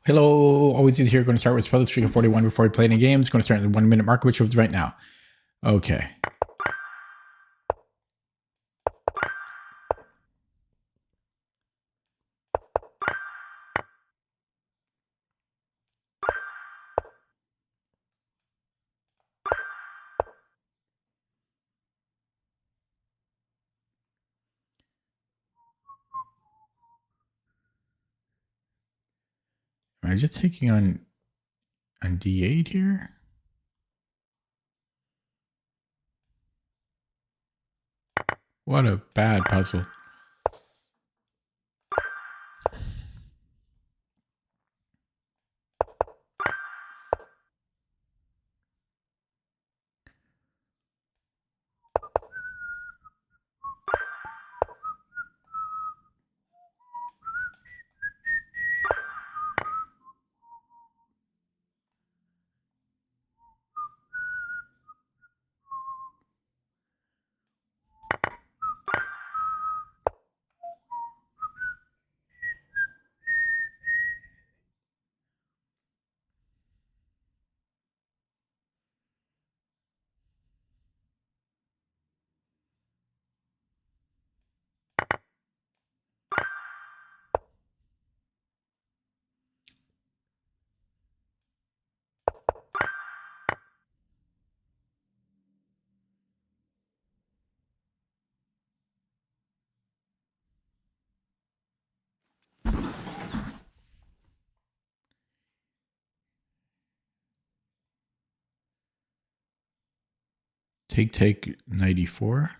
Hello, always easy here. Going to start with Spell Streak of 41 before we play any games. Going to start at the 1 minute mark, which is right now. Okay. Am I just taking on D8 here? What a bad puzzle. Take 94.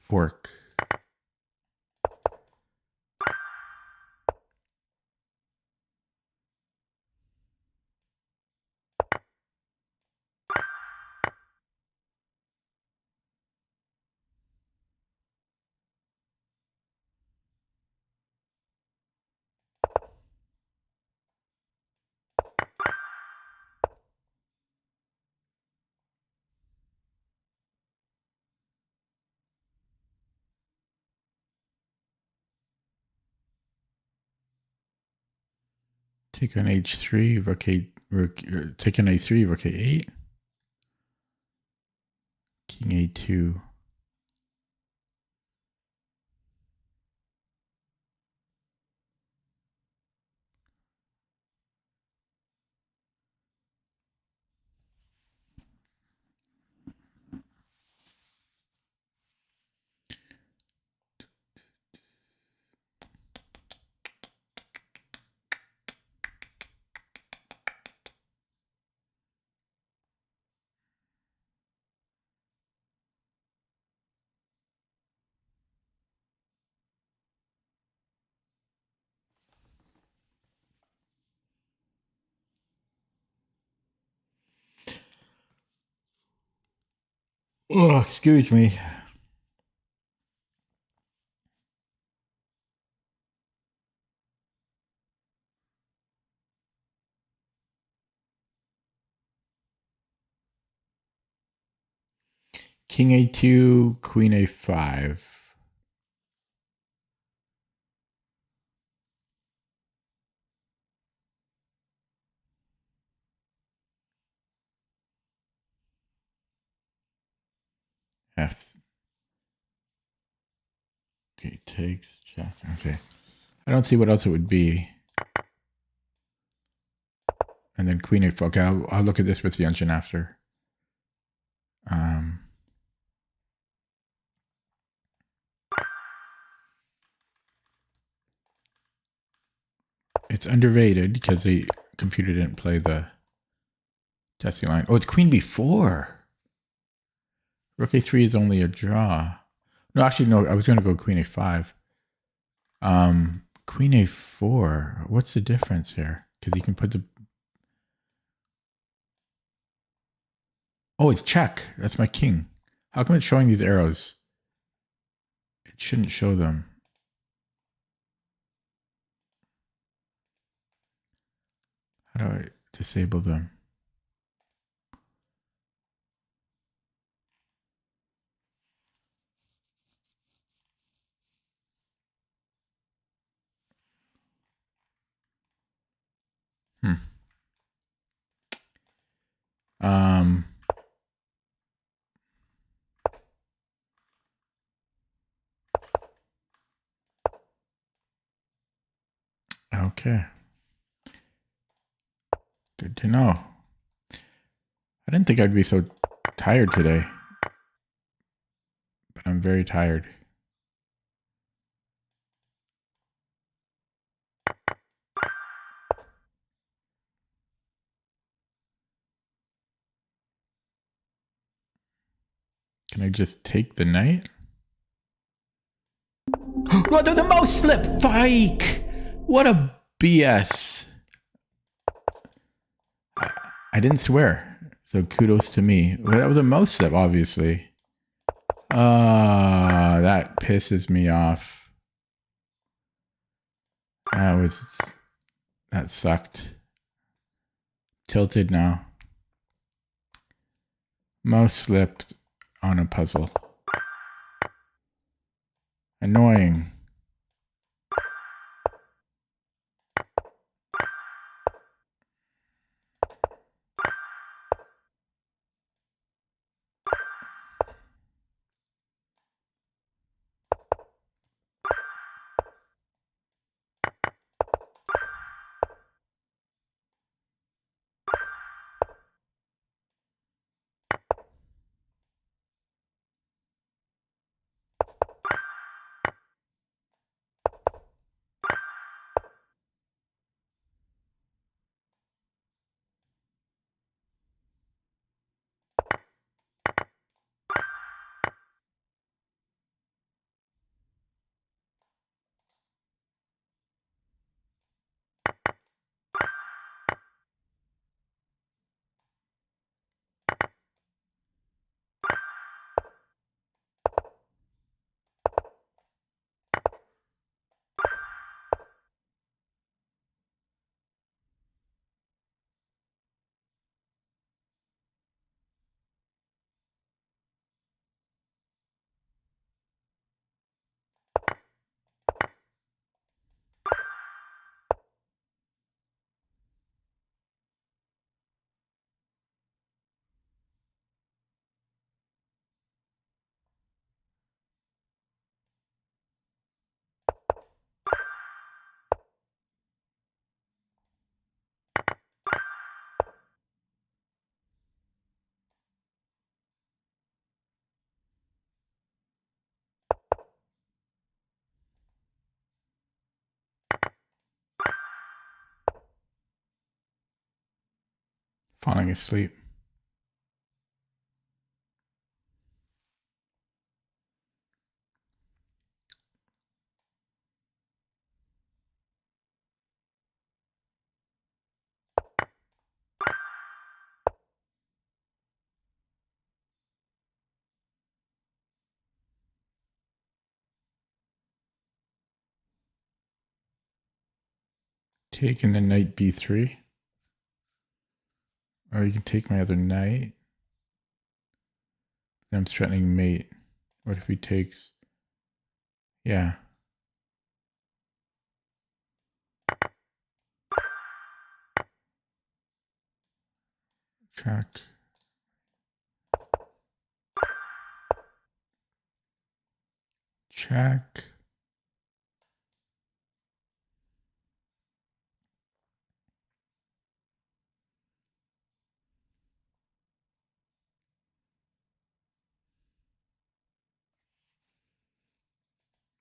Fork. Take on H3, take on H3, rook A8. King A2. Oh, excuse me. King A2, Queen A5. F. Okay, takes, check. Okay. I don't see what else it would be. And then Queen A4. Okay, I'll look at this with the engine after. It's underrated because the computer didn't play the testing line. Oh, it's Queen B4. Rook A3 is only a draw. No, actually, no. I was going to go Queen A5. Queen A4. What's the difference here? Because you can put the Oh, it's check. That's my king. How come it's showing these arrows? It shouldn't show them. How do I disable them? Um, okay. Good to know. I didn't think I'd be so tired today, but I'm very tired. Can I just take the knight? Oh, the mouse slip! Fike! What a BS. I didn't swear, so kudos to me. Well, that was a mouse slip, obviously. That pisses me off. That sucked. Tilted now. Mouse slipped on a puzzle. Annoying. Falling asleep. Taking the knight b3. Or you can take my other knight. I'm threatening mate. What if he takes... Yeah. Check. Check.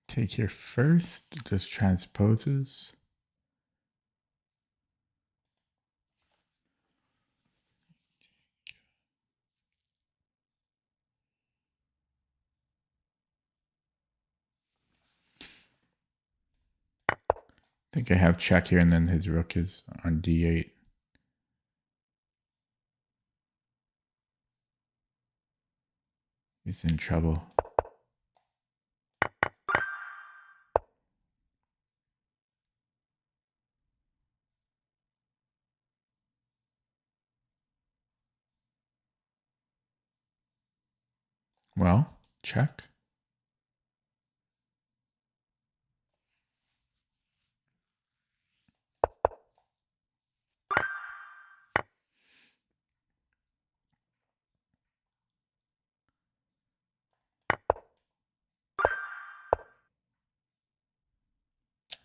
Take here first. Just transposes. I think I have check here, and then his rook is on d8. He's in trouble. Well, check.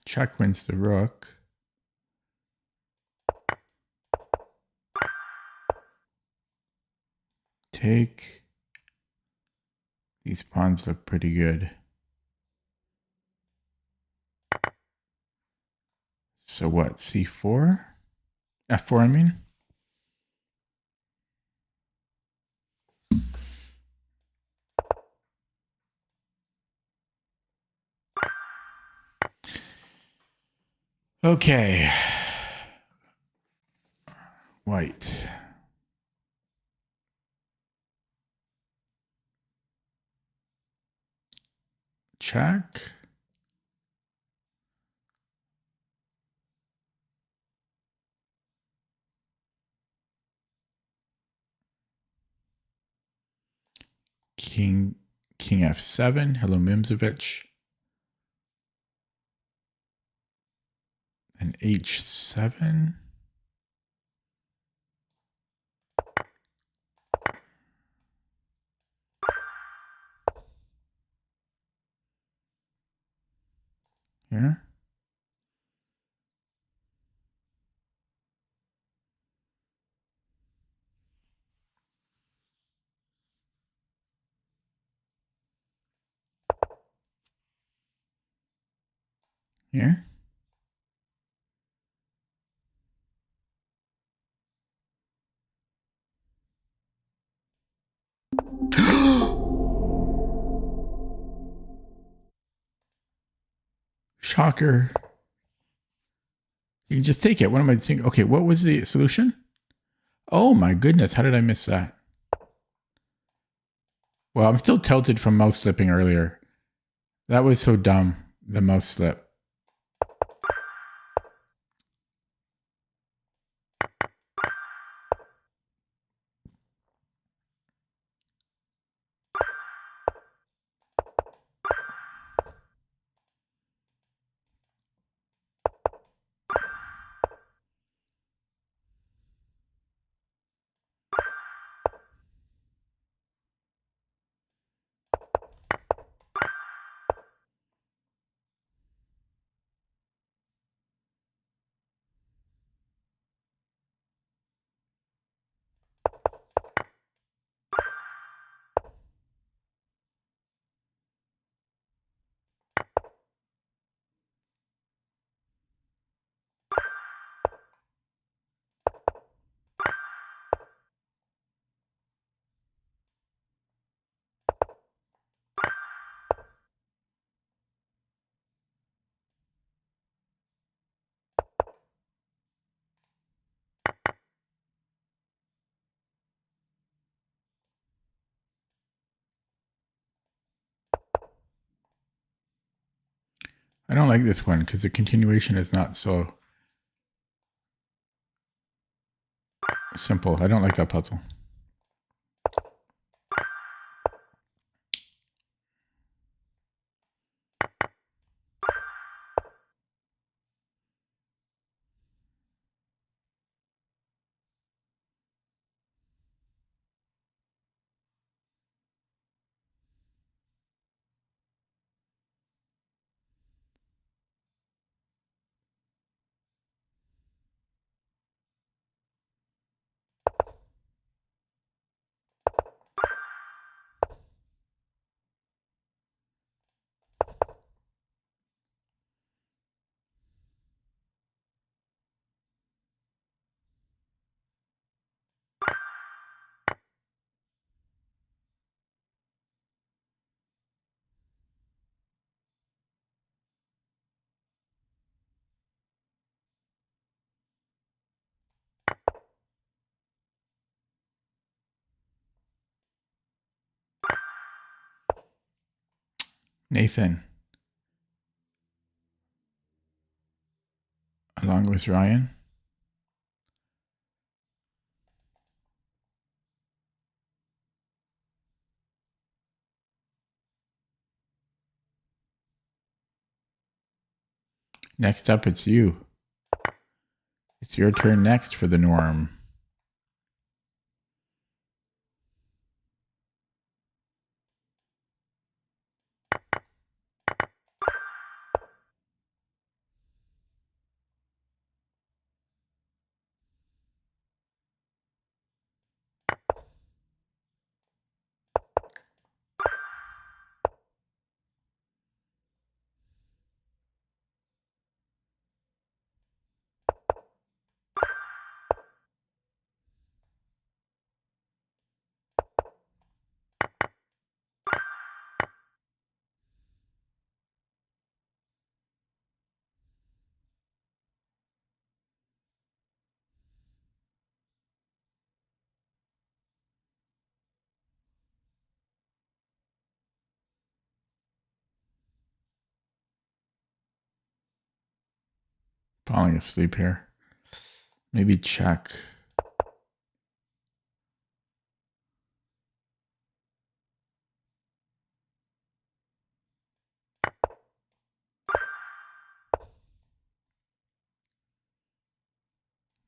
Check wins the rook. Take. These pawns look pretty good. So what, c4? f4, I mean? Okay. White. Check. King f7. Hello, Mimsevich. And h7. Here. Here. Shocker. You can just take it. What am I saying? Okay, what was the solution? Oh my goodness, how did I miss that? Well, I'm still tilted from mouse slipping earlier. That was so dumb, the mouse slip. I don't like this one because the continuation is not so simple. I don't like that puzzle. Nathan. Along with Ryan. Next up, it's you. It's your turn next for the norm. Falling asleep here. Maybe check.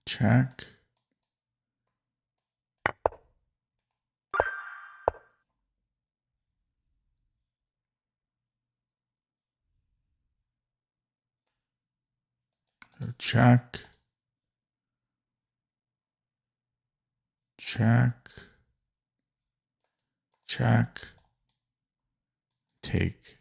Check. Check. Check. Check. Take.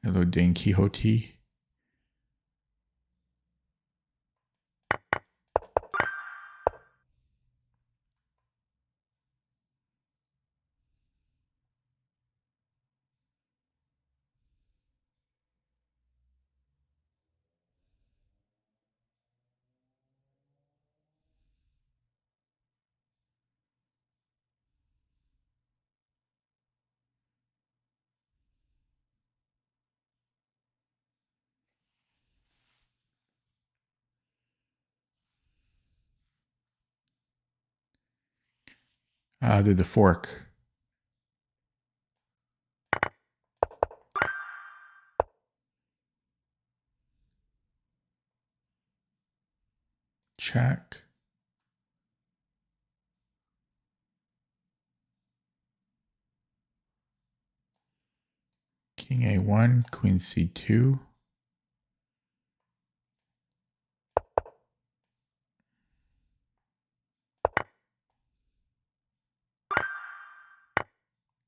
Hello, Dane Quixote. Do the fork. Check. King A1, Queen C2.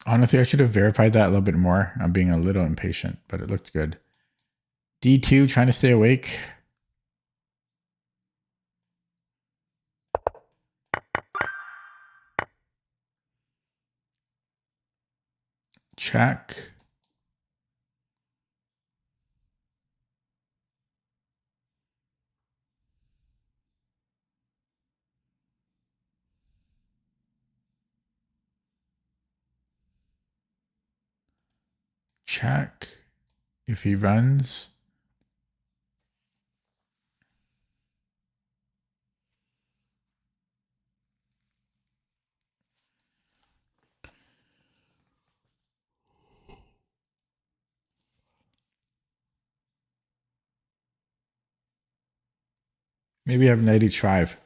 Honestly, I should have verified that a little bit more. I'm being a little impatient, but it looked good. D2, trying to stay awake. Check. Check. If he runs. Maybe I have knight h5.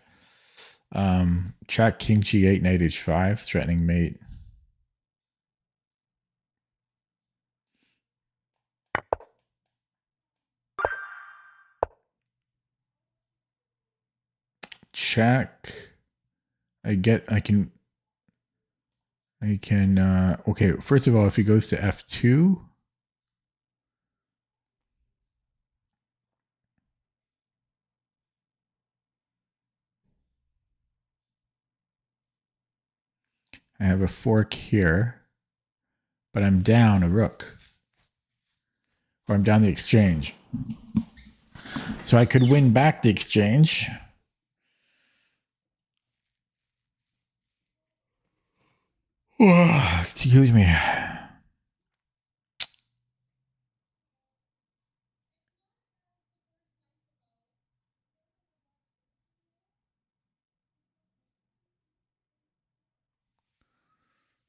Check, king g8, knight h5, threatening mate. Check. I can, okay, first of all, if he goes to f2, I have a fork here, but I'm down a rook, or I'm down the exchange. So I could win back the exchange. Excuse me.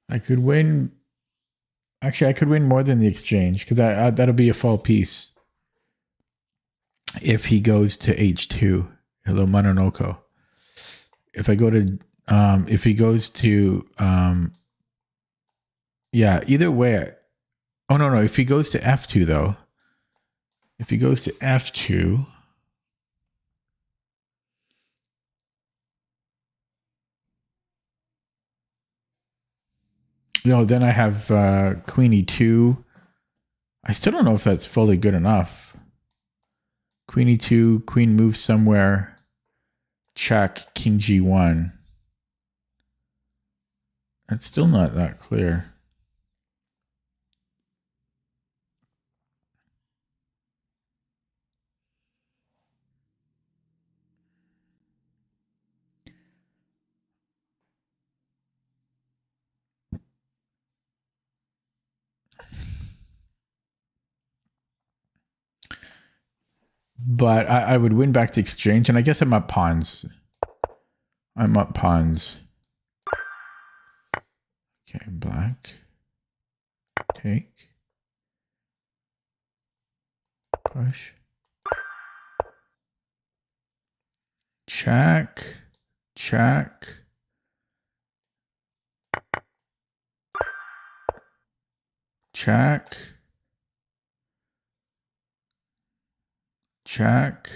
I could win. Actually, I could win more than the exchange because that'll be a fall piece if he goes to H2. Hello, Mononoke. If I go to, if he goes to, yeah, either way. Oh, no. If he goes to F2, though, if he goes to F2, no, then I have Queen E2. I still don't know if that's fully good enough. Queen E2, Queen moves somewhere. Check, King G1. It's still not that clear. But I would win back to exchange, and I guess I'm up pawns. I'm up pawns. Okay, black. Take. Push. Check. Check. Check. Check.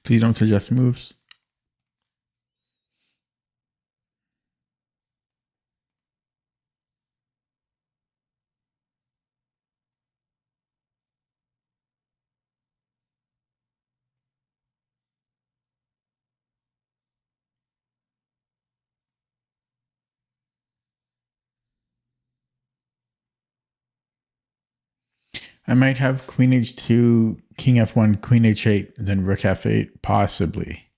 Please don't suggest moves. I might have Queen H2, King F1, Queen H8, then Rook F8, possibly.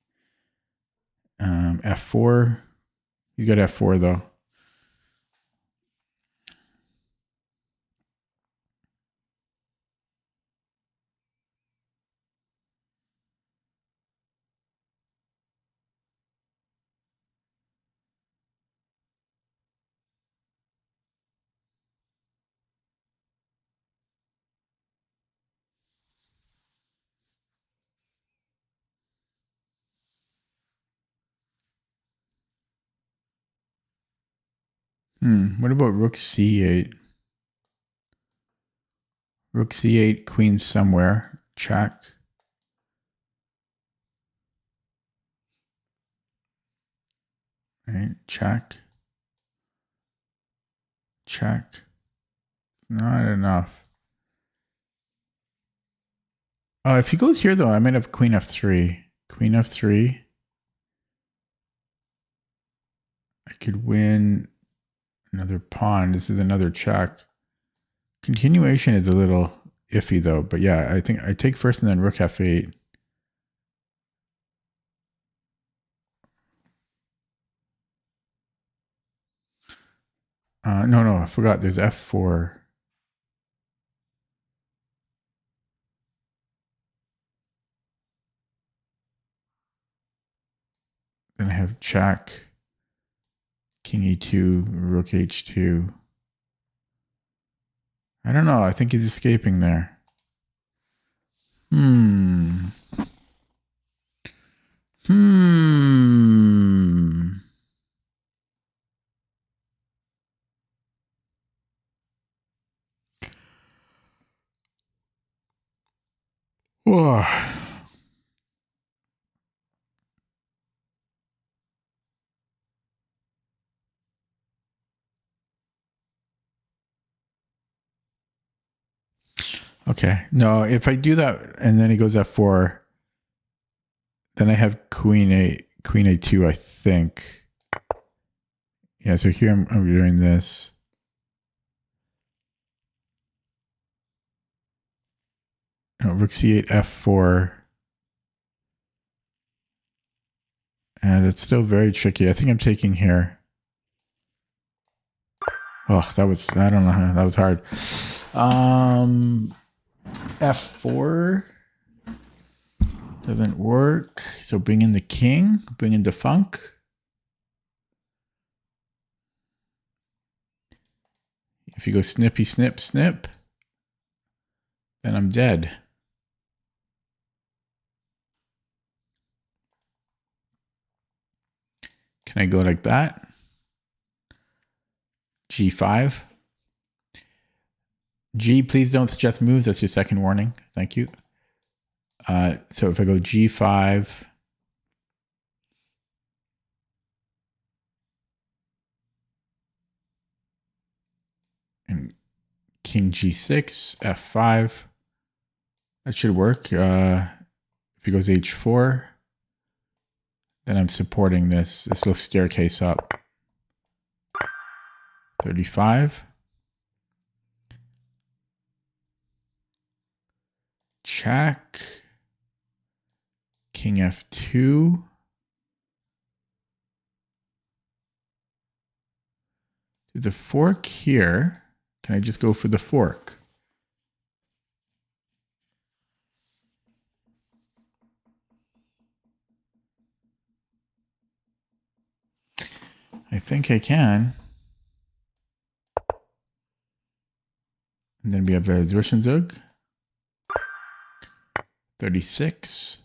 F4. You got F4 though. What about Rook C8? Rook C8, Queen somewhere. Check. Right, check. Check. It's not enough. If he goes here, though, I might have Queen F3. Queen F3. I could win another pawn. This is another check. Continuation is a little iffy, though. But yeah, I think I take first and then Rook F8. No, I forgot. There's F4. Then I have check. King e2, rook h2. I don't know. I think he's escaping there. Hmm. Whoa. Okay. No, if I do that and then he goes f4, then I have queen a2, I think. Yeah, so here I'm doing this. No, rook c8, f4. And it's still very tricky. I think I'm taking here. Oh, that was, I don't know, that was hard. F4 doesn't work. So bring in the king, bring in the funk. If you go snippy, snip, snip, then I'm dead. Can I go like that? G5. G, please don't suggest moves. That's your second warning. Thank you. So if I go G5, and King G6, F5, that should work. If he goes H4, then I'm supporting this little staircase up. 35. Check. King F2. The fork here. Can I just go for the fork? I think I can. And then we have a Zwischenzug. 36.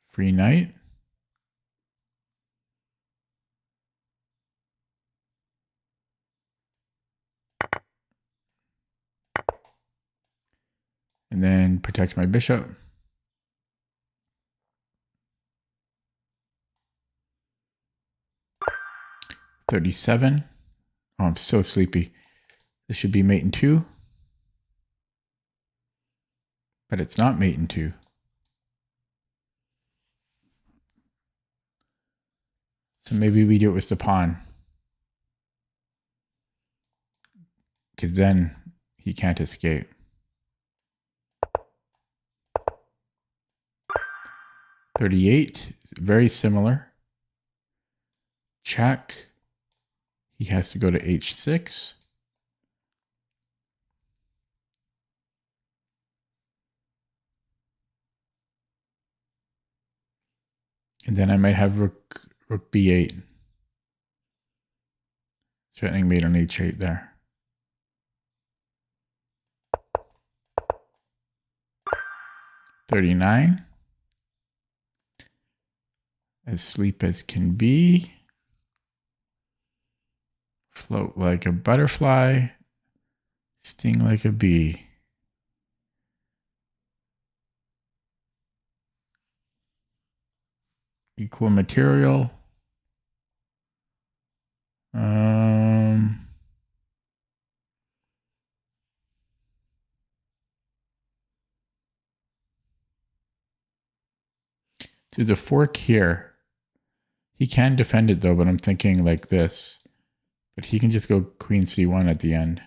Free knight. And then protect my bishop. 37. Oh, I'm so sleepy. This should be mate in 2. But it's not mate in 2. So maybe we do it with the pawn. Because then he can't escape. 38. Very similar. Check. He has to go to H6. And then I might have rook B8. Threatening mate on H8 there. 39. As sleep as can be. Float like a butterfly. Sting like a bee. Equal material. To the fork here. He can defend it though, but I'm thinking like this. But he can just go queen c1 at the end.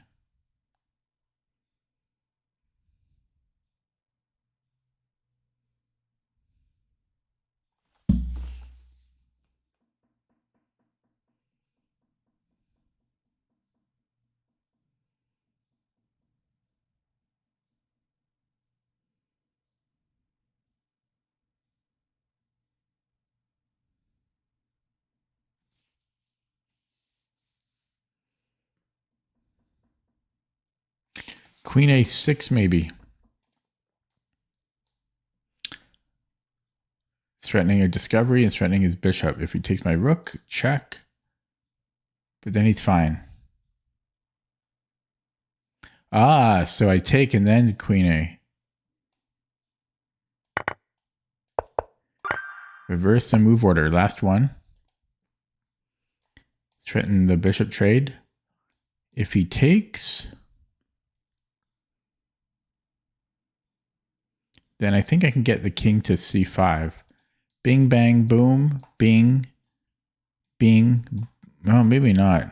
Queen a6 maybe. Threatening a discovery and threatening his bishop. If he takes my rook, check. But then he's fine. Ah, so I take and then queen a. Reverse the move order. Last one. Threaten the bishop trade. If he takes, then I think I can get the king to c5. Bing, bang, boom, bing, bing. No, maybe not.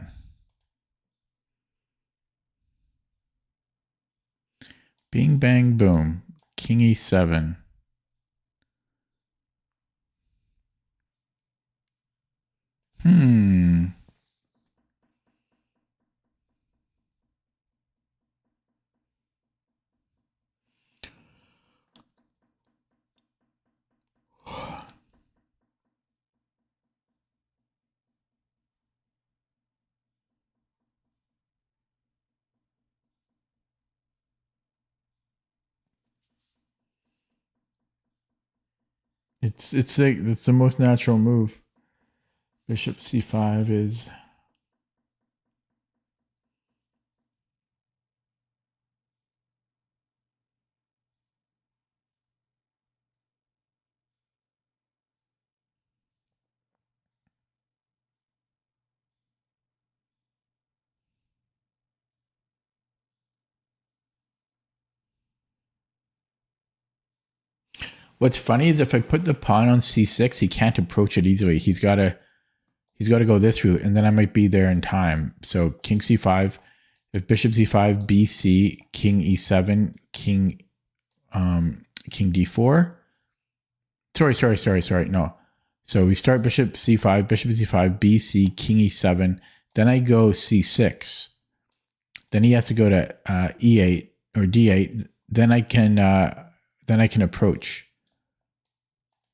Bing, bang, boom. King e7. It's like it's the most natural move. Bishop c5 is. What's funny is if I put the pawn on c6, he can't approach it easily. He's got to go this route, and then I might be there in time. So king c5, if bishop c5, bc, king e7, king d4. Sorry. No. So we start bishop c5, bc, king e7. Then I go c6. Then he has to go to e8 or d8. Then I can approach.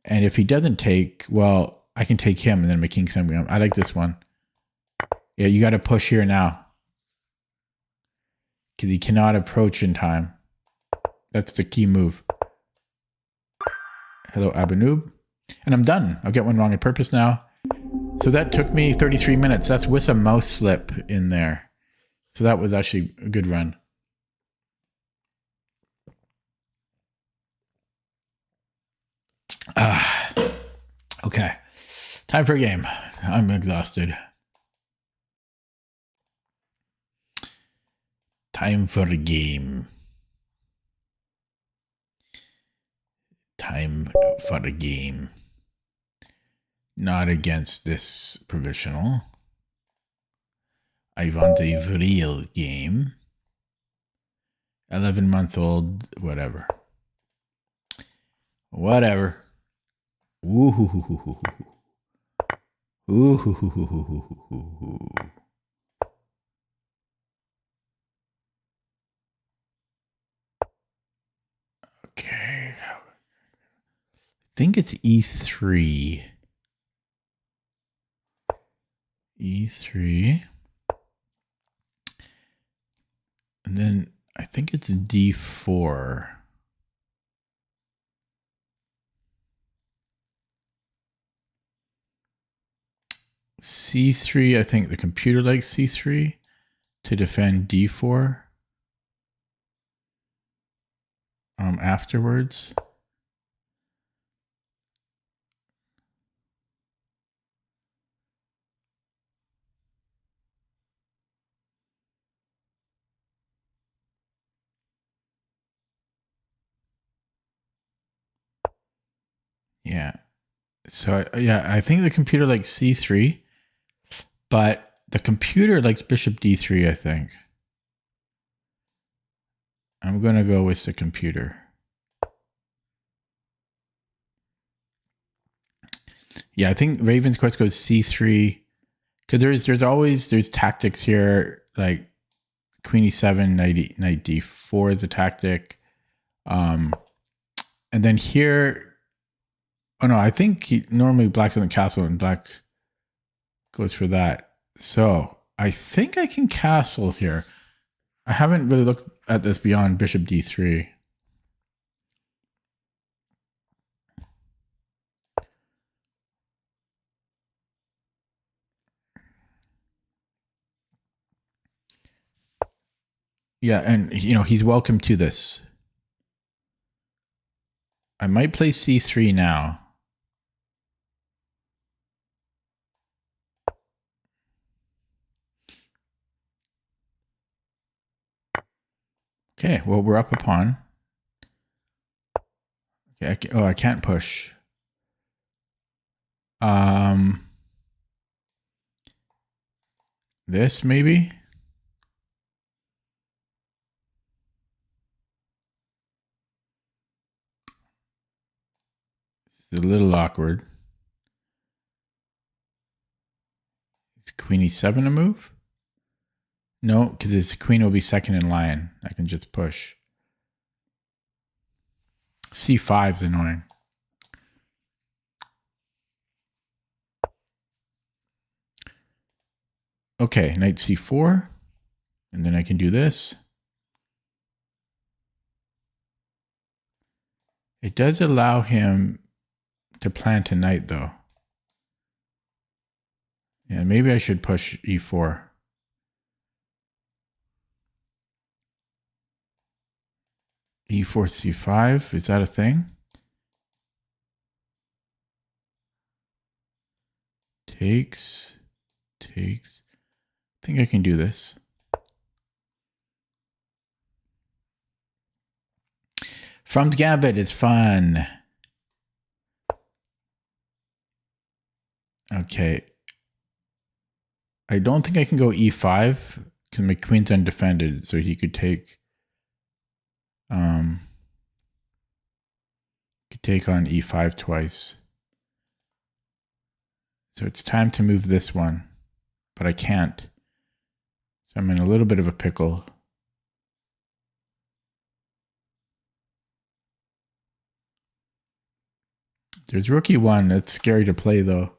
And if he doesn't take, well, I can take him and then my king c7. I like this one. Yeah, you got to push here now because he cannot approach in time. That's the key move. Hello, Abanoob. And I'm done. I'll get one wrong on purpose now. So that took me 33 minutes. That's with a mouse slip in there. So that was actually a good run. Okay. Time for a game. I'm exhausted. Time for a game. Time for a game. Not against this provisional. I want a real game. 11-month-old, whatever. Whatever. Ooh. Ooh. Okay. I think it's E3. E3. And then I think it's D4. C3, I think the computer likes C3 to defend D4 afterwards. Yeah. So, yeah, I think the computer likes C3, but the computer likes bishop D3, I think. I'm going to go with the computer. Yeah, I think Raven's Quest goes C3 because there's tactics here like Queen E7, Knight D4 is a tactic, and then here, oh no, I think normally Black's on the castle and Black goes for that. So I think I can castle here. I haven't really looked at this beyond bishop d3. Yeah, and you know, he's welcome to this. I might play c3 now. Okay, well, we're up a pawn. Okay, I can't push. This maybe? This is a little awkward. Is queen e7 a move? No, because his queen will be second in line. I can just push. c5 is annoying. Okay, knight c4. And then I can do this. It does allow him to plant a knight, though. Yeah, maybe I should push e4. e4, c5. Is that a thing? Takes. I think I can do this. From Gambit is fun. Okay. I don't think I can go e5 because my queen's undefended, so he could take on e5 twice. So it's time to move this one, but I can't. So I'm in a little bit of a pickle. There's rook e1. That's scary to play though.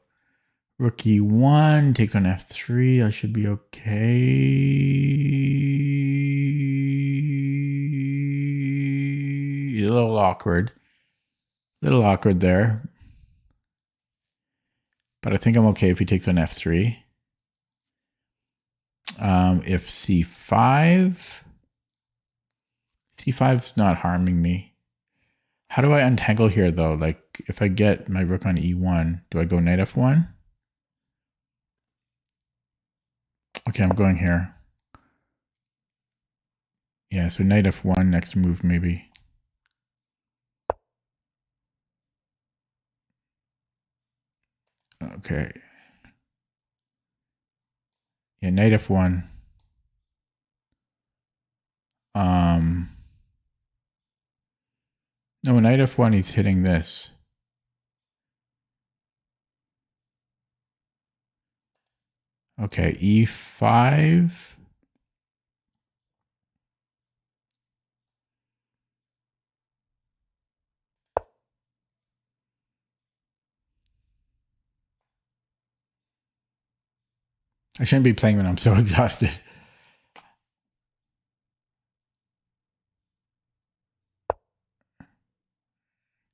Rook e1 takes on f3. I should be okay. A little awkward. There. But I think I'm okay if he takes on f3. If c5... c5's not harming me. How do I untangle here, though? Like, if I get my rook on e1, do I go knight f1? Okay, I'm going here. Yeah, so knight f1, next move, maybe. Okay. Yeah, knight f1. No, knight f1, he's hitting this. Okay, e5. I shouldn't be playing when I'm so exhausted.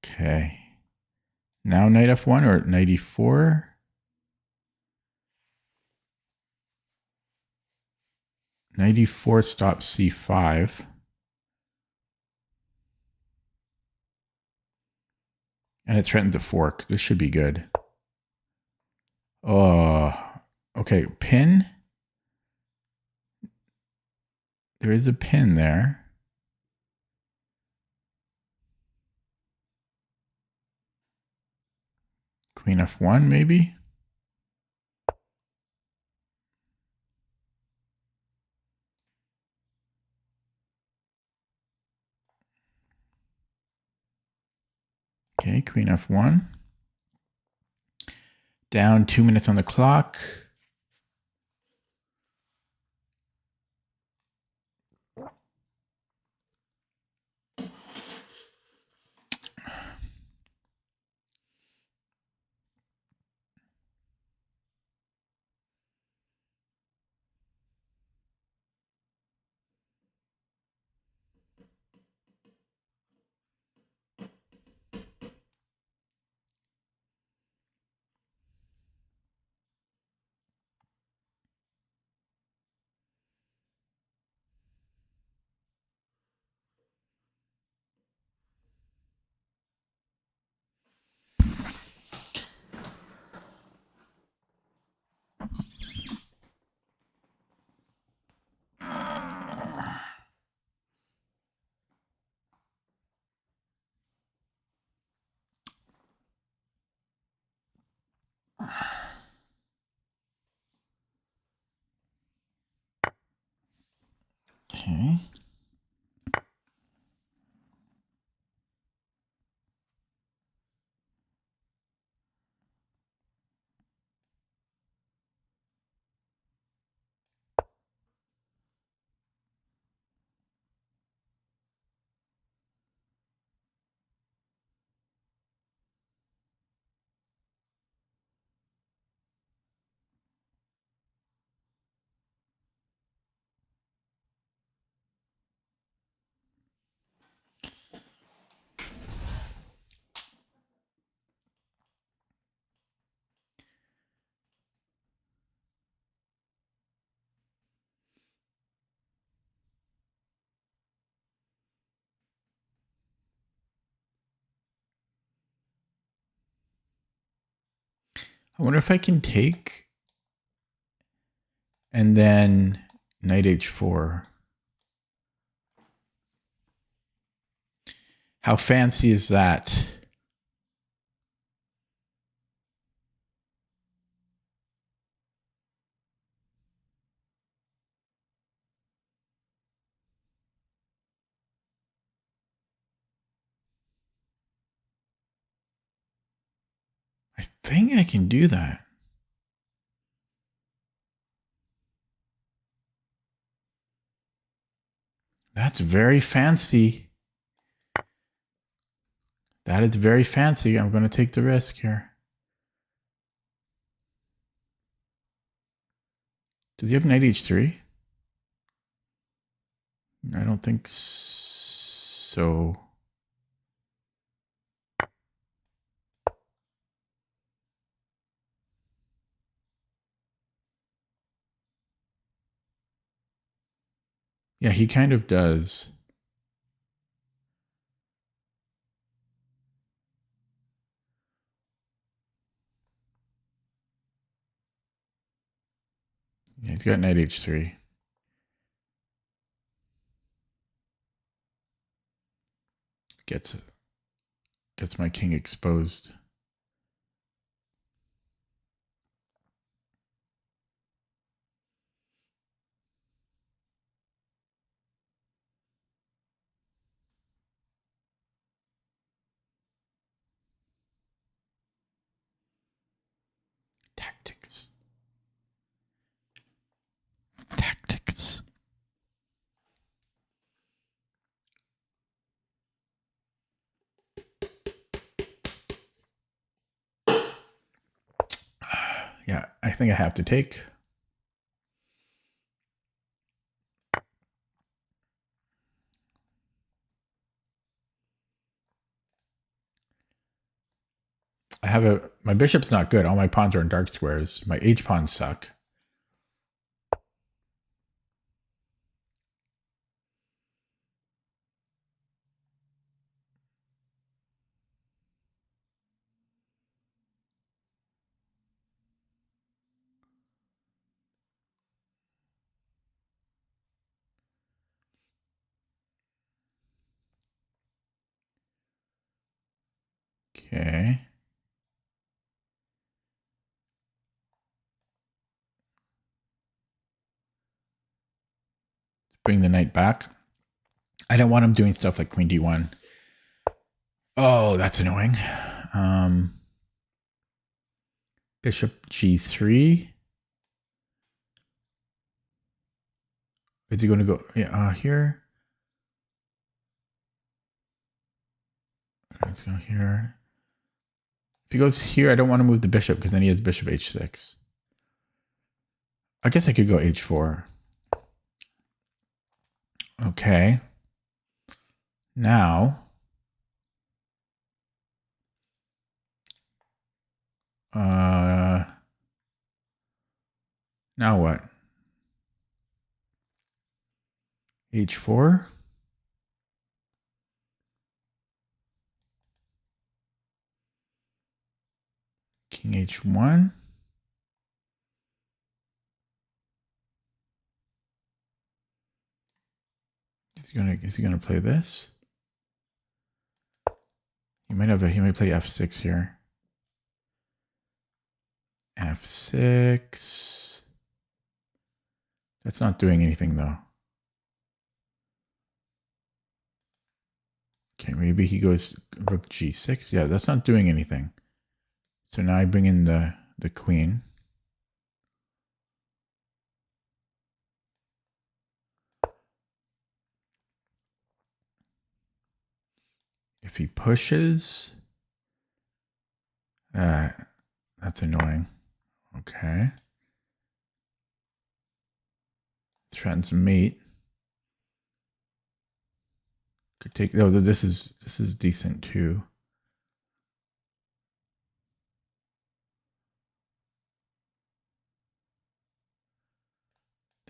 Okay. Now knight f1 or knight e4? Knight e4 stops c5. And it threatened the fork. This should be good. Oh, okay. Pin. There is a pin there. Queen f1, maybe? Okay, queen f1. Down 2 minutes on the clock. Okay. I wonder if I can take and then knight h4. How fancy is that? I think I can do that. That's very fancy. That is very fancy. I'm going to take the risk here. Does he have knight h3? I don't think so. Yeah, he kind of does. Yeah, he's got knight h3. Gets my king exposed. Tactics. Tactics. Yeah, I think I have to take. I have my bishop's not good. All my pawns are in dark squares. My h pawns suck. Okay. Bring the knight back. I don't want him doing stuff like queen d1. Oh, that's annoying. Bishop g3. Is he going to go here? Let's go here. If he goes here, I don't want to move the bishop because then he has bishop h6. I guess I could go h4. Okay. Now, now what? h4. King h1. Is he gonna play this? He might play f6 here. f6. That's not doing anything though. Okay, maybe he goes rook g6. Yeah, that's not doing anything. So now I bring in the queen. If he pushes, that's annoying. Okay. Threatens mate. Could take. Oh, this is decent too.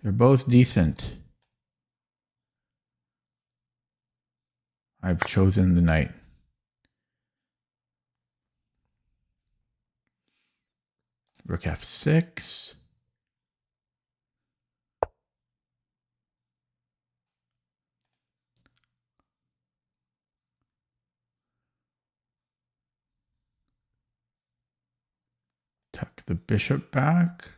They're both decent. I've chosen the knight. Rook f6. Tuck the bishop back.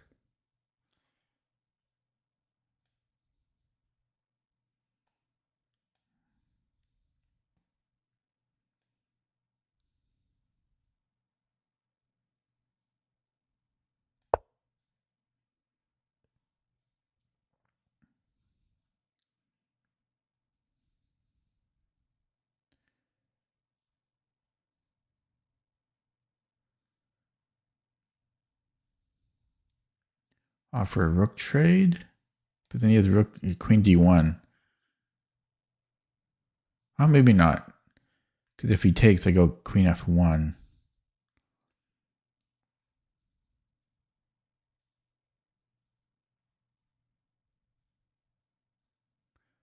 Offer a rook trade. But then he has rook, queen d1. Oh, maybe not. Because if he takes, I go queen f1.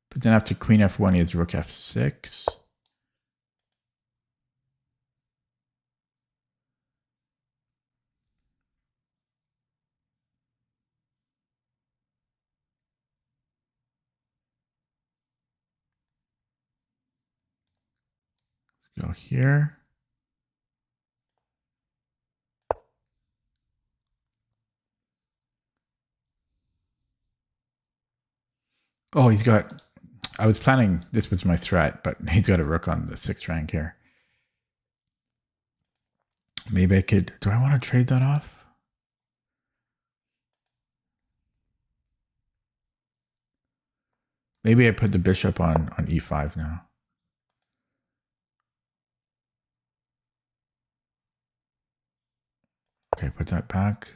But then after queen f1, he has rook f6. Let's go here. Oh, he's got... I was planning this was my threat, but he's got a rook on the 6th rank here. Maybe I could... Do I want to trade that off? Maybe I put the bishop on e5 now. Okay, put that back.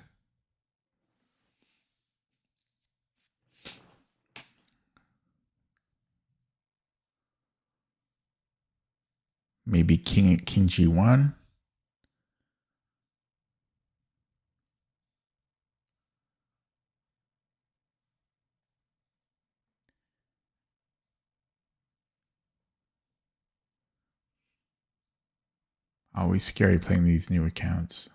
Maybe king g1. Always scary playing these new accounts.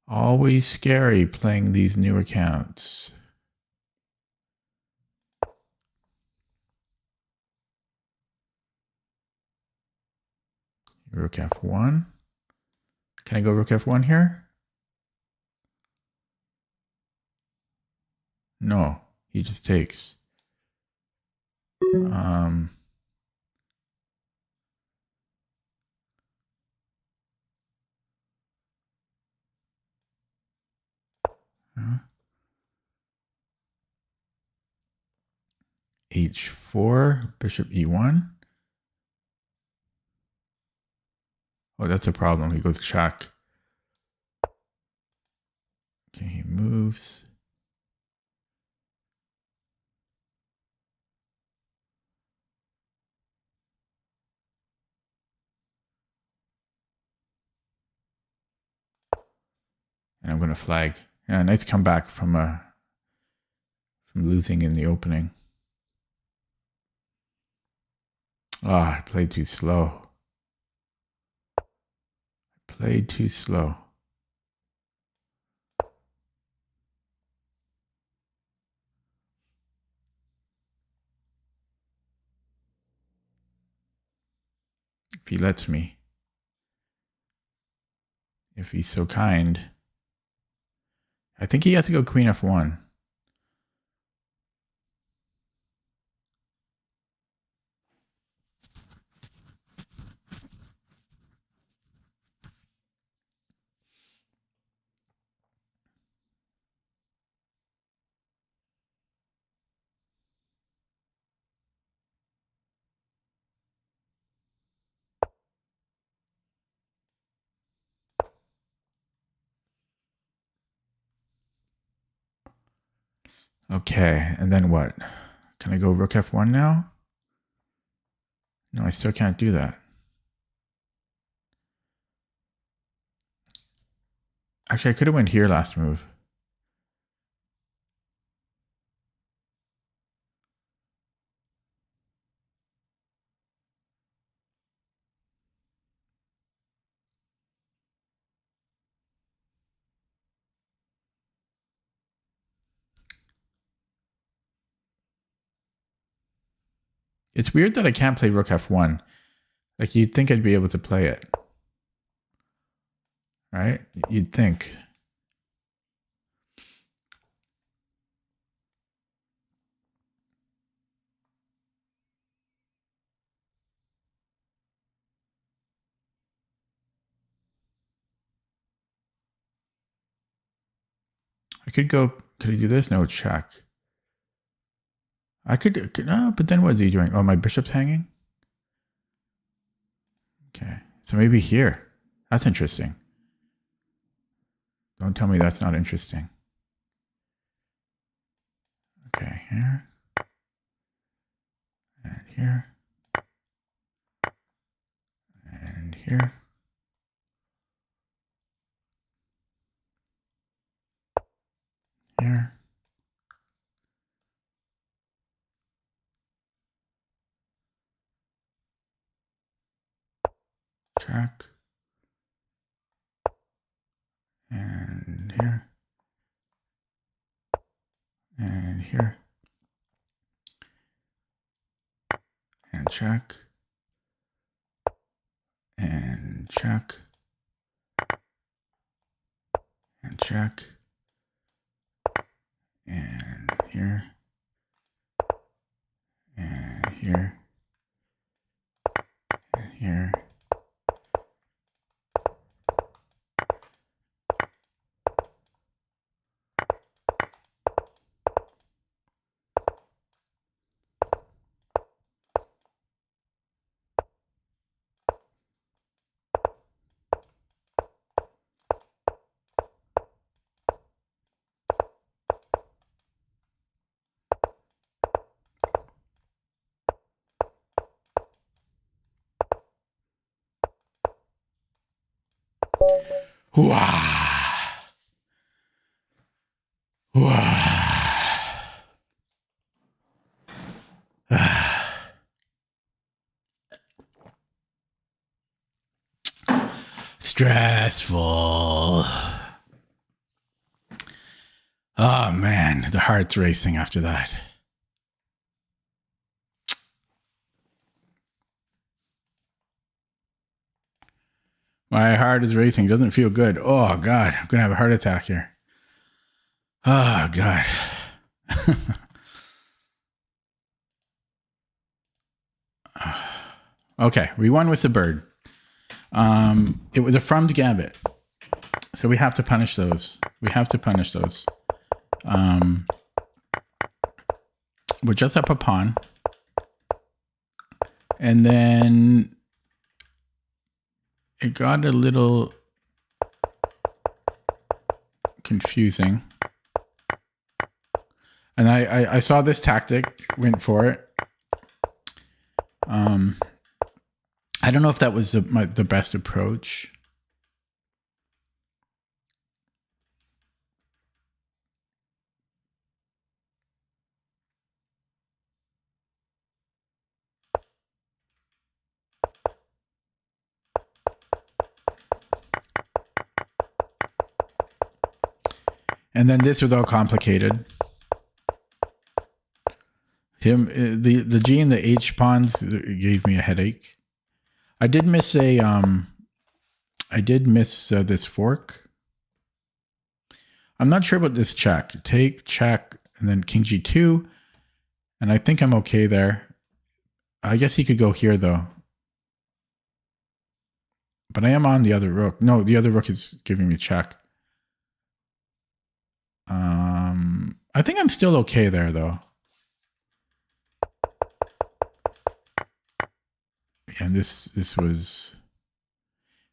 Always scary playing these new accounts. Rook f1. Can I go rook f1 here? No, he just takes. H4, bishop e1. Oh, that's a problem. He goes check. Okay, he moves. And I'm going to flag. Yeah, nice comeback from losing in the opening. Ah, I played too slow. Played too slow. he lets me. If he's so kind. I think he has to go queen f1. Okay, and then what? Can I go rook f1 now? No, I still can't do that. Actually, I could have went here last move. It's weird that I can't play rook f1. Like, you'd think I'd be able to play it. Right? You'd think. I could go, could I do this? No, check. I could, no, but then what is he doing? Oh, my bishop's hanging? Okay, so maybe here. That's interesting. Don't tell me that's not interesting. Okay, here. And here. And here. Here. Check. And here. And here. And check. And check. And check. And here. And here. And here. Wah. Wah. Stressful. Oh man, the heart's racing after that. My heart is racing. It doesn't feel good. Oh God, I'm gonna have a heart attack here. Oh God. Okay, we won with the bird. It was a frummed gambit. So we have to punish those. We have to punish those. We're just up a pawn. And then it got a little confusing. And I saw this tactic, went for it. I don't know if that was the best approach. And then this was all complicated. The G and the H pawns gave me a headache. I did miss this fork. I'm not sure about this check. Take, check, and then king g2. And I think I'm okay there. I guess he could go here, though. But I am on the other rook. No, the other rook is giving me check. I think I'm still okay there, though. And this was...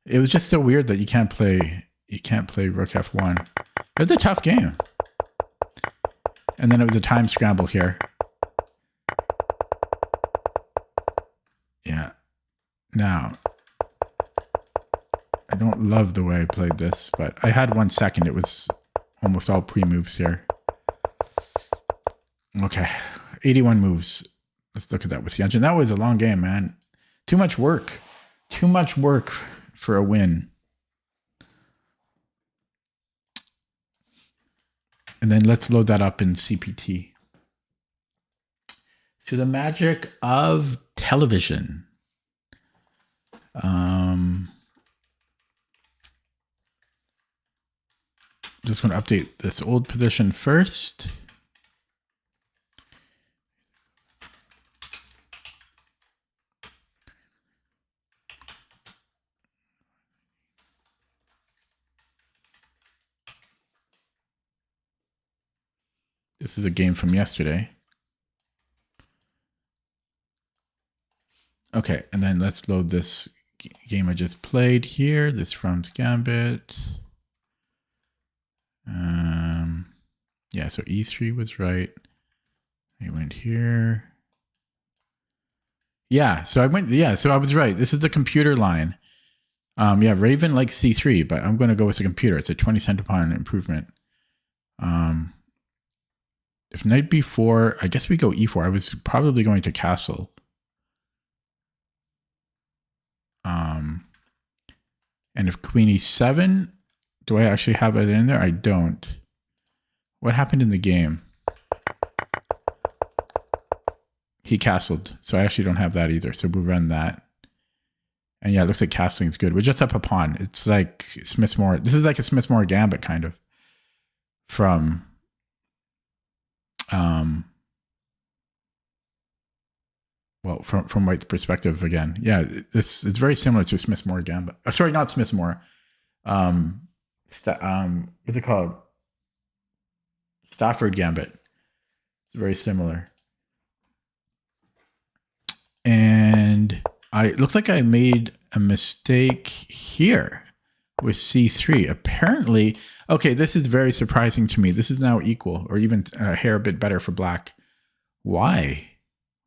It was just so weird that you can't play rook f1. It was a tough game. And then it was a time scramble here. Yeah. Now, I don't love the way I played this, but I had 1 second. It was almost all pre-moves here. Okay. 81 moves. Let's look at that with Yunjin. That was a long game, man. Too much work. Too much work for a win. And then let's load that up in CPT. To the magic of television. Just going to update this old position first. This is a game from yesterday. Okay, and then let's load this game I just played here. This Franz Gambit. Yeah, so E3 was right. I went here. Yeah, so I was right. This is the computer line. Yeah, Raven likes C3, but I'm going to go with the computer. It's a 20 cent pawn improvement. If knight b4, I guess we go e4. I was probably going to castle. And if queen e7, do I actually have it in there? I don't. What happened in the game? He castled, so I actually don't have that either. So we'll run that. And yeah, it looks like castling is good. We're just up a pawn. It's like Smith-Morra. This is like a Smith-Morra gambit kind of. From well, from White's perspective again. Yeah, it's very similar to Smith-Morra gambit. Sorry, not Smith-Morra. What's it called? Stafford gambit. It's very similar. And it looks like I made a mistake here with c3. Apparently, okay, this is very surprising to me. This is now equal, or even a hair a bit better for black. Why?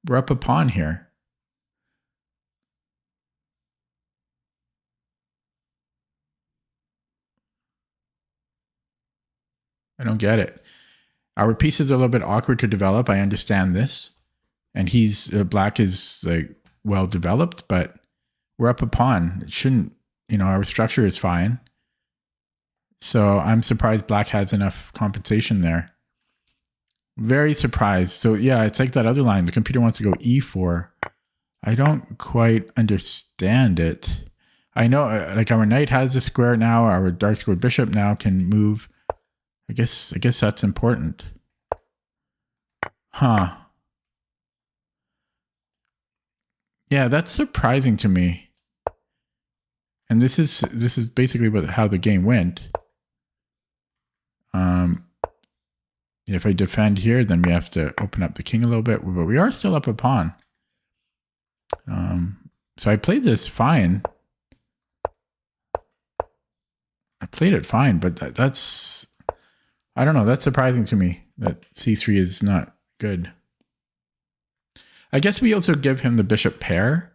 We're up a pawn here. I don't get it. Our pieces are a little bit awkward to develop. I understand this. And he's black is like well developed, but we're up a pawn. It shouldn't, our structure is fine. So I'm surprised black has enough compensation there. Very surprised. So yeah, it's like that other line. The computer wants to go e4. I don't quite understand it. I know like our knight has a square now. Our dark square bishop now can move. I guess that's important. Huh. Yeah, that's surprising to me. And this is basically how the game went. If I defend here, then we have to open up the king a little bit, but we are still up a pawn. So I played this fine. I played it fine, but that's, I don't know, that's surprising to me that c3 is not good. I guess we also give him the bishop pair,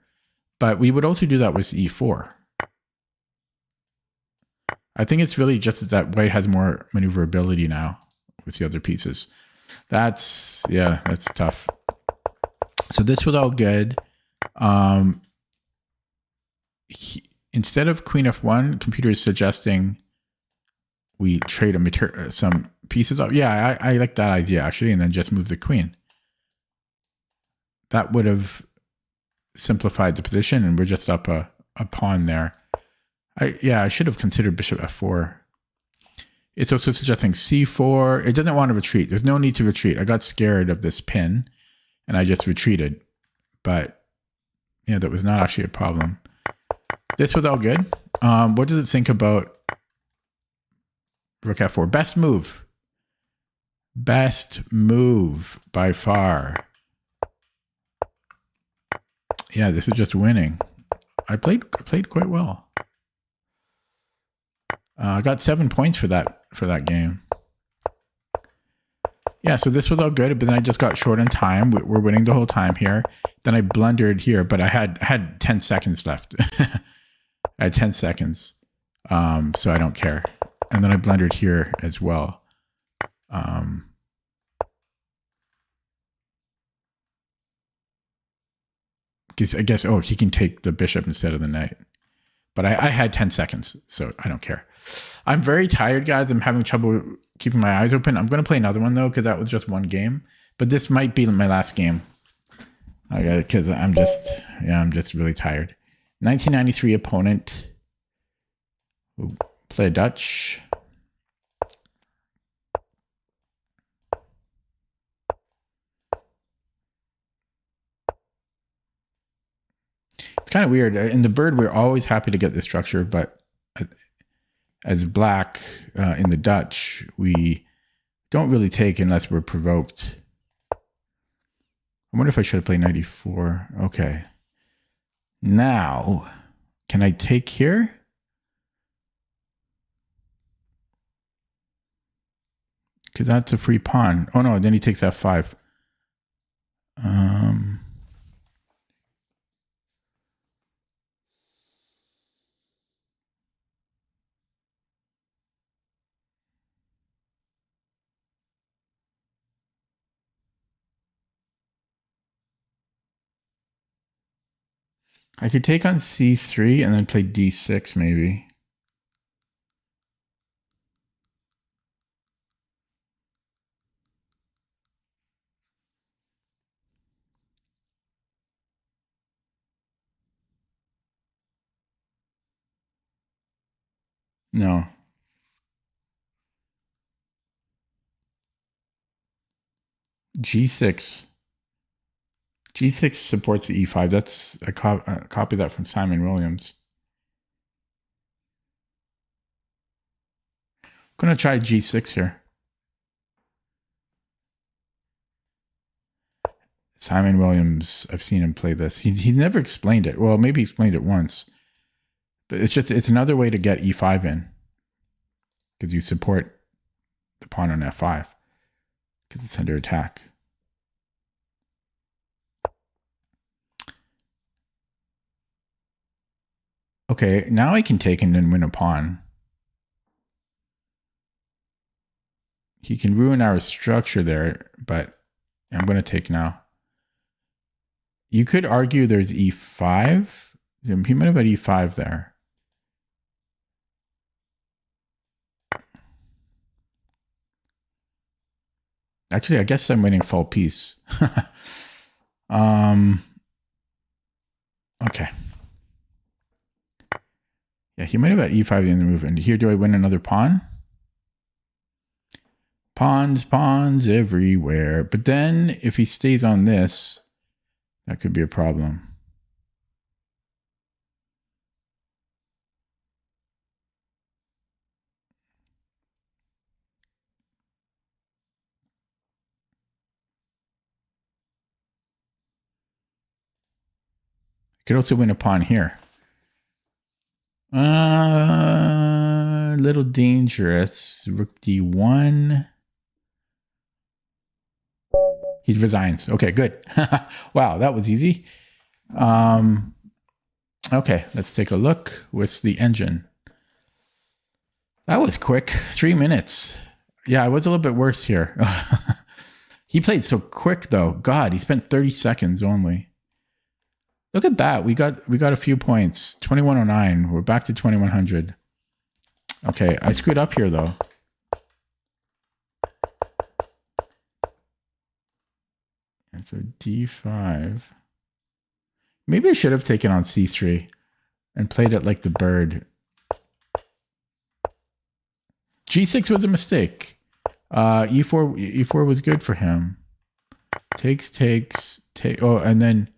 but we would also do that with e4. I think it's really just that white has more maneuverability now with the other pieces. That's tough. So this was all good. Instead of queen f1, computer is suggesting we trade some pieces off. Yeah, I like that idea actually, and then just move the queen. That would have simplified the position, and we're just up a a pawn there. I should have considered bishop f4. It's also suggesting c4. It doesn't want to retreat. There's no need to retreat. I got scared of this pin, and I just retreated. But yeah, that was not actually a problem. This was all good. What does it think about rook f4? Best move. Best move by far. Yeah, this is just winning. I played quite well. I got 7 points for that game. Yeah, so this was all good, but then I just got short on time. We're winning the whole time here. Then I blundered here, but I had 10 seconds left. I had 10 seconds, so I don't care. And then I blundered here as well. I guess, oh, he can take the bishop instead of the knight. But I had 10 seconds, so I don't care. I'm very tired, guys. I'm having trouble keeping my eyes open. I'm going to play another one, though, because that was just one game. But this might be my last game. Because I'm just really tired. 1993 opponent. We'll play Dutch. It's kind of weird. In the bird, we're always happy to get this structure, but as black in the Dutch, we don't really take unless we're provoked. I wonder if I should have played 94. Okay. Now, can I take here? Because that's a free pawn. Oh no, then he takes f5. I could take on c3 and then play d6 maybe. No. G6. G6 supports the E5. That's I copy that from Simon Williams. I'm going to try G6 here. Simon Williams, I've seen him play this. He never explained it. Well, maybe he explained it once. But it's another way to get E5 in. Because you support the pawn on F5. Because it's under attack. Okay, now I can take and then win a pawn. He can ruin our structure there, but I'm going to take now. You could argue there's E5. He might have had E5 there. Actually, I guess I'm winning full piece. Okay. Yeah, he might have had E5 in the move. And here, do I win another pawn? Pawns everywhere. But then, if he stays on this, that could be a problem. I could also win a pawn here. A little dangerous. Rook d1. He resigns. Okay, good. Wow, that was easy. Okay, let's take a look. What's the engine? That was quick. 3 minutes. Yeah, I was a little bit worse here. He played so quick though. God, he spent 30 seconds only. Look at that. We got a few points. 2109. We're back to 2100. Okay, I screwed up here though. And so d5. Maybe I should have taken on c3. and played it like the bird. G6 was a mistake. E4 was good for him. Takes, take. Oh, and then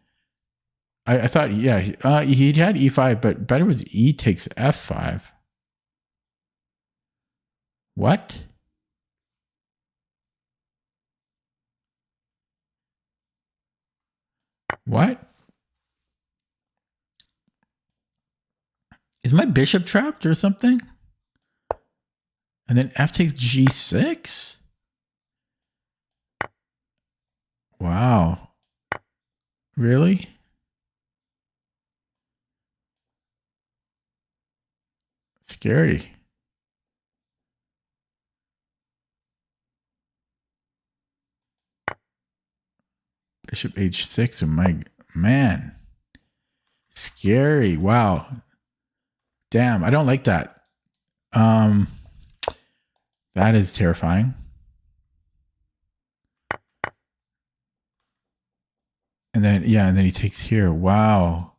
I thought, yeah, he had E5, but better was E takes F5. What? What? Is my bishop trapped or something? And then F takes G6? Wow. Really? Scary. Bishop H6. Oh my man. Scary. Wow. Damn, I don't like that. That is terrifying. And then and then he takes here. Wow.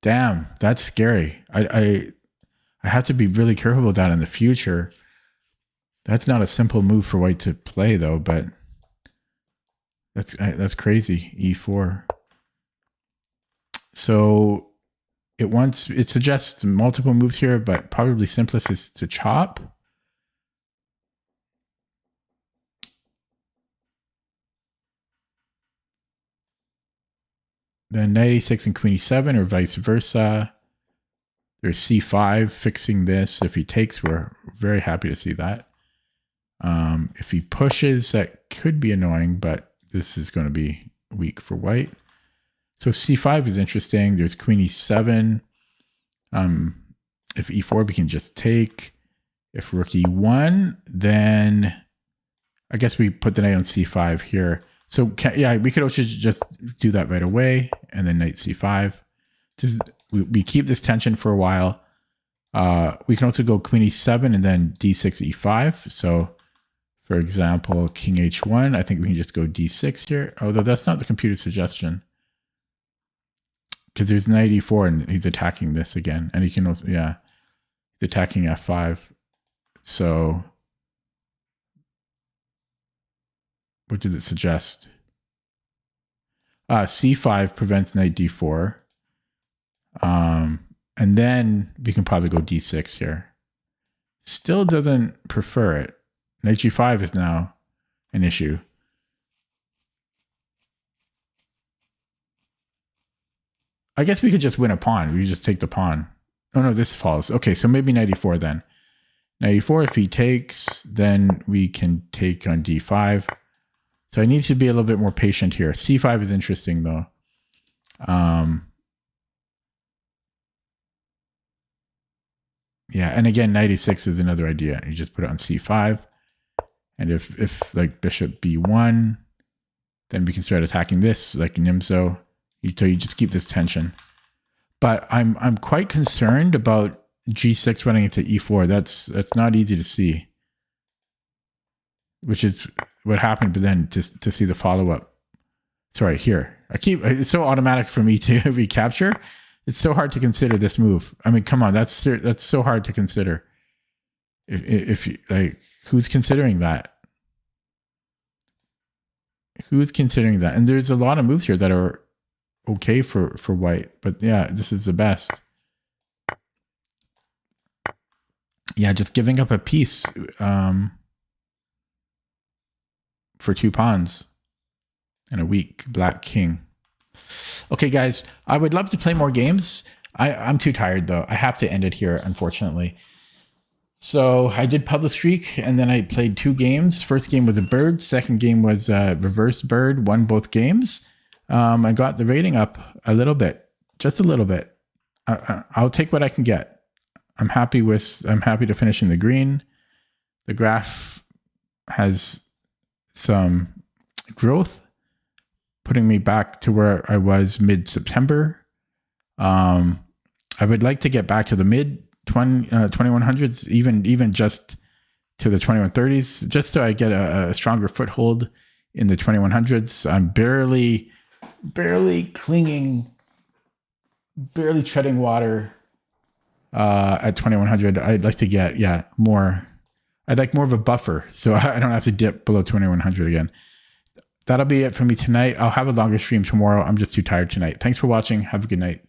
Damn, that's scary. I have to be really careful with that in the future. That's not a simple move for white to play though, but that's crazy. E4. So it suggests multiple moves here, but probably simplest is to chop. Then knight a6 and queen e7 or vice versa. There's c5 fixing this. If he takes, we're very happy to see that. If he pushes, that could be annoying, but this is going to be weak for white. So c5 is interesting. There's queen e7. If e4, we can just take. If rook e1, then I guess we put the knight on c5 here. So we could also just do that right away, and then knight c5. We keep this tension for a while. We can also go queen e7 and then d6 e5. So, for example, king h1. I think we can just go d6 here, although that's not the computer suggestion, because there's knight e4 and he's attacking this again, and he can also he's attacking f5. So what does it suggest? C5 prevents knight d4. And then we can probably go d6 here. Still doesn't prefer it. Knight g5 is now an issue. I guess we could just win a pawn. We just take the pawn. Oh no, this falls. Okay, so maybe knight e4 then. Knight e4, if he takes, then we can take on d5. So I need to be a little bit more patient here. c5 is interesting though. And again, knight e6 is another idea. You just put it on c5. And if like bishop b1, then we can start attacking this like Nimzo. So you just keep this tension. But I'm quite concerned about g6 running into e4. That's not easy to see. Which is what happened, but then to see the follow-up. Sorry, here. It's so automatic for me to recapture. It's so hard to consider this move. I mean, come on, that's so hard to consider. If like, who's considering that? Who's considering that? And there's a lot of moves here that are okay for white, but yeah, this is the best. Yeah, just giving up a piece for 2 pawns and a weak black king. Okay, guys, I would love to play more games. I'm too tired, though. I have to end it here, unfortunately. So I did Public Streak, and then I played 2 games. First game was a bird. Second game was a reverse bird. Won both games. I got the rating up a little bit, just a little bit. I'll take what I can get. I'm happy to finish in the green. The graph has some growth, putting me back to where I was mid-September. I would like to get back to the mid 2100s, even just to the 2130s, just so I get a stronger foothold in the 2100s. I'm barely clinging barely treading water at 2100. I'd like to get more. I'd like more of a buffer, so I don't have to dip below 2100 again. That'll be it for me tonight. I'll have a longer stream tomorrow. I'm just too tired tonight. Thanks for watching. Have a good night.